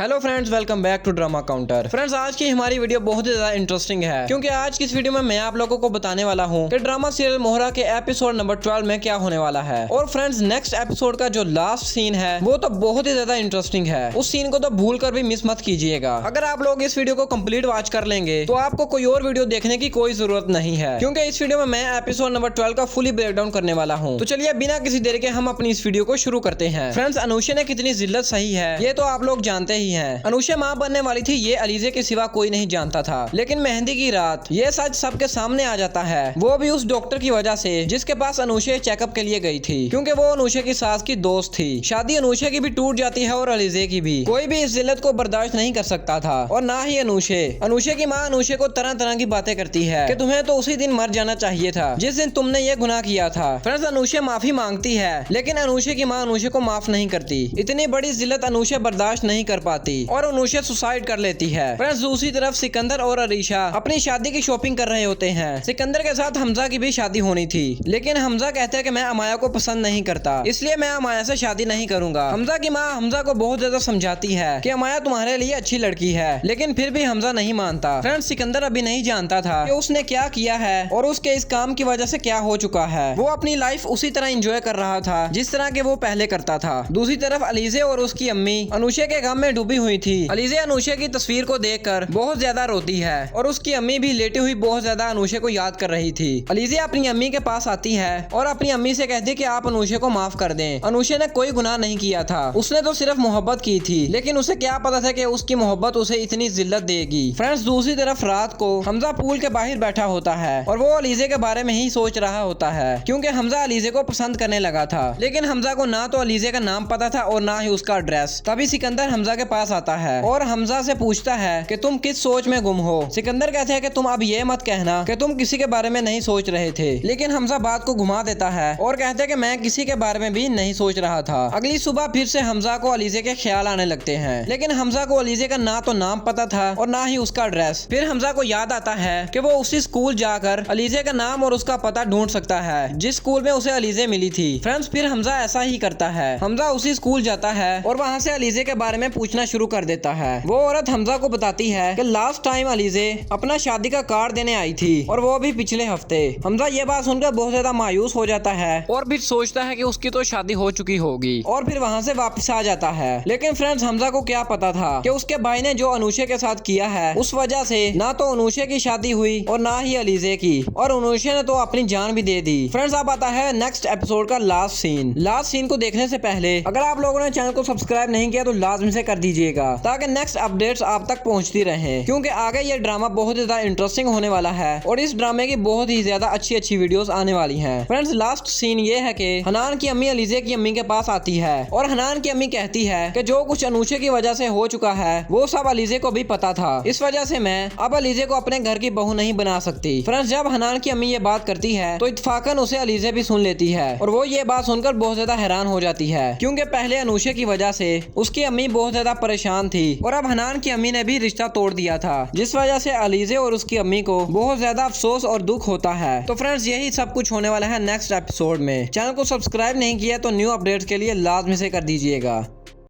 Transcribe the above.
Hello friends, welcome back to drama counter. Friends, आज की हमारी वीडियो बहुत ही ज्यादा इंटरेस्टिंग है क्योंकि आज की इस वीडियो में मैं आप लोगों को बताने वाला हूं कि ड्रामा सीरियल मोहरा के एपिसोड नंबर 12 में क्या होने वाला है। और फ्रेंड्स, नेक्स्ट एपिसोड का जो लास्ट सीन है वो तो बहुत ही ज्यादा इंटरेस्टिंग है। उस सीन को तो भूल कर भी मिस मत कीजिएगा। अगर आप लोग इस वीडियो को कंप्लीट वॉच कर लेंगे तो आपको कोई और वीडियो देखने की कोई जरूरत नहीं है, क्योंकि इस वीडियो में मैं एपिसोड नंबर 12 का फुली ब्रेक डाउन करने वाला हूँ। तो चलिए बिना किसी देर के हम अपनी इस वीडियो को शुरू करते हैं। फ्रेंड्स, अनुषा ने कितनी जिल्लत सही है ये तो आप लोग जानते ही हैं। अनुषा माँ बनने वाली थी ये अलीजे के सिवा कोई नहीं जानता था, लेकिन मेहंदी की रात ये सच सबके सामने आ जाता है, वो भी उस डॉक्टर की वजह से जिसके पास अनुषा चेकअप के लिए गई थी, क्योंकि वो अनुषा की सास की दोस्त थी। शादी अनुषा की भी टूट जाती है और अलीजे की भी। कोई भी इस जिल्लत को बर्दाश्त नहीं कर सकता था, और ना ही अनुषा की माँ अनुषा को तरह तरह की बातें करती है कि तुम्हें तो उसी दिन मर जाना चाहिए था जिस दिन तुमने ये गुनाह किया था। फ्रेंड्स, अनुषा माफी मांगती है, लेकिन अनुषा की माँ अनुषा को माफ नहीं करती। इतनी बड़ी जिल्लत अनुषा बर्दाश्त नहीं कर पाती और अनुषा सुसाइड कर लेती है। फ्रेंड्स, दूसरी तरफ सिकंदर और अरीशा अपनी शादी की शॉपिंग कर रहे होते हैं। सिकंदर के साथ हमजा की भी शादी होनी थी, लेकिन हमजा कहते हैं कि मैं अमाया को पसंद नहीं करता, इसलिए मैं अमाया से शादी नहीं करूंगा। हमजा की माँ हमजा को बहुत ज्यादा समझाती है कि अमाया तुम्हारे लिए अच्छी लड़की है, लेकिन फिर भी हमजा नहीं मानता। फ्रेंड्स, सिकंदर अभी नहीं जानता था कि उसने क्या किया है और उसके इस काम की वजह से क्या हो चुका है। वो अपनी लाइफ उसी तरह एंजॉय कर रहा था जिस तरह के वो पहले करता था। दूसरी तरफ अलीजे और उसकी अम्मी अनुषा के गम में डूबी हुई थी। अलीजे अनुषा की तस्वीर को देखकर बहुत ज्यादा रोती है और उसकी अम्मी भी लेटी हुई बहुत ज्यादा अनुषा को याद कर रही थी। अलीजे अपनी अम्मी के पास आती है और अपनी अम्मी से कहती कि आप अनुषा को माफ कर दें। अनुषा ने कोई गुनाह नहीं किया था, उसने तो सिर्फ मोहब्बत की थी, लेकिन उसे क्या पता था कि उसकी मोहब्बत उसे इतनी जिल्लत देगी। फ्रेंड्स, दूसरी तरफ रात को हमजा पूल के बाहर बैठा होता है और वो अलीजे के बारे में ही सोच रहा होता है, क्योंकि हमजा अलीजे को पसंद करने लगा था, लेकिन हमजा को ना तो अलीजे का नाम पता था और ना ही उसका एड्रेस। तभी सिकंदर हमजा के पास आता है और हमजा से पूछता है कि तुम किस सोच में गुम हो। सिकंदर कहते हैं कि तुम अब ये मत कहना कि तुम किसी के बारे में नहीं सोच रहे थे, लेकिन हमजा बात को घुमा देता है और कहते हैं कि मैं किसी के बारे में भी नहीं सोच रहा था। अगली सुबह फिर से हमजा को अलीजे के ख्याल आने लगते हैं, लेकिन हमजा को अलीजे का ना तो नाम पता था और ना ही उसका एड्रेस। फिर हमजा को याद आता है कि वो उसी स्कूल जाकर अलीजे का नाम और उसका पता ढूंढ सकता है जिस स्कूल में उसे अलीजे मिली थी। फ्रेंड्स, फिर हमजा ऐसा ही करता है। हमजा उसी स्कूल जाता है और वहाँ से अलीजे के बारे में पूछना शुरू कर देता है। वो औरत हमजा को बताती है कि लास्ट टाइम अलीजे अपना शादी का कार्ड देने आई थी और वो भी पिछले हफ्ते। हमजा ये बात सुनकर बहुत ज्यादा मायूस हो जाता है और फिर सोचता है कि उसकी तो शादी हो चुकी होगी और फिर वहाँ से वापस आ जाता है। लेकिन फ्रेंड्स, हमजा को क्या पता था कि उसके भाई ने जो अनुषा के साथ किया है उस वजह से ना तो अनुषा की शादी हुई और ना ही अलीजे की, और अनुषा ने तो अपनी जान भी दे दी। फ्रेंड्स, अब आता है नेक्स्ट एपिसोड का लास्ट सीन। लास्ट सीन को देखने से पहले अगर आप लोगों ने चैनल को सब्सक्राइब नहीं किया तो लाजमी से कर दीजिएगा, ताकि नेक्स्ट अपडेट्स आप तक पहुंचती रहे, क्योंकि आगे ये ड्रामा बहुत ज्यादा इंटरेस्टिंग होने वाला है और इस ड्रामे की बहुत ही ज्यादा अच्छी वीडियोस आने वाली हैं। फ्रेंड्स, लास्ट सीन ये है कि हनान की अम्मी अलीजे की अम्मी के पास आती है और हनान की अम्मी कहती है कि जो कुछ अनुषा की वजह से हो चुका है वो सब अलीजे को भी पता था, इस वजह से मैं अब अलीजे को अपने घर की बहू नहीं बना सकती। फ्रेंड्स, जब हनान की अम्मी ये बात करती है तो इत्तफाकन उसे अलीजे भी सुन लेती है और वो ये बात सुनकर बहुत ज्यादा हैरान हो जाती है, क्योंकि पहले अनुषा की वजह से उसकी अम्मी बहुत ज्यादा परेशान थी और अब हनान की अम्मी ने भी रिश्ता तोड़ दिया था, जिस वजह से अलीजे और उसकी अम्मी को बहुत ज्यादा अफसोस और दुख होता है। तो फ्रेंड्स, यही सब कुछ होने वाला है नेक्स्ट एपिसोड में। चैनल को सब्सक्राइब नहीं किया तो न्यू अपडेट्स के लिए लाजमी से कर दीजिएगा।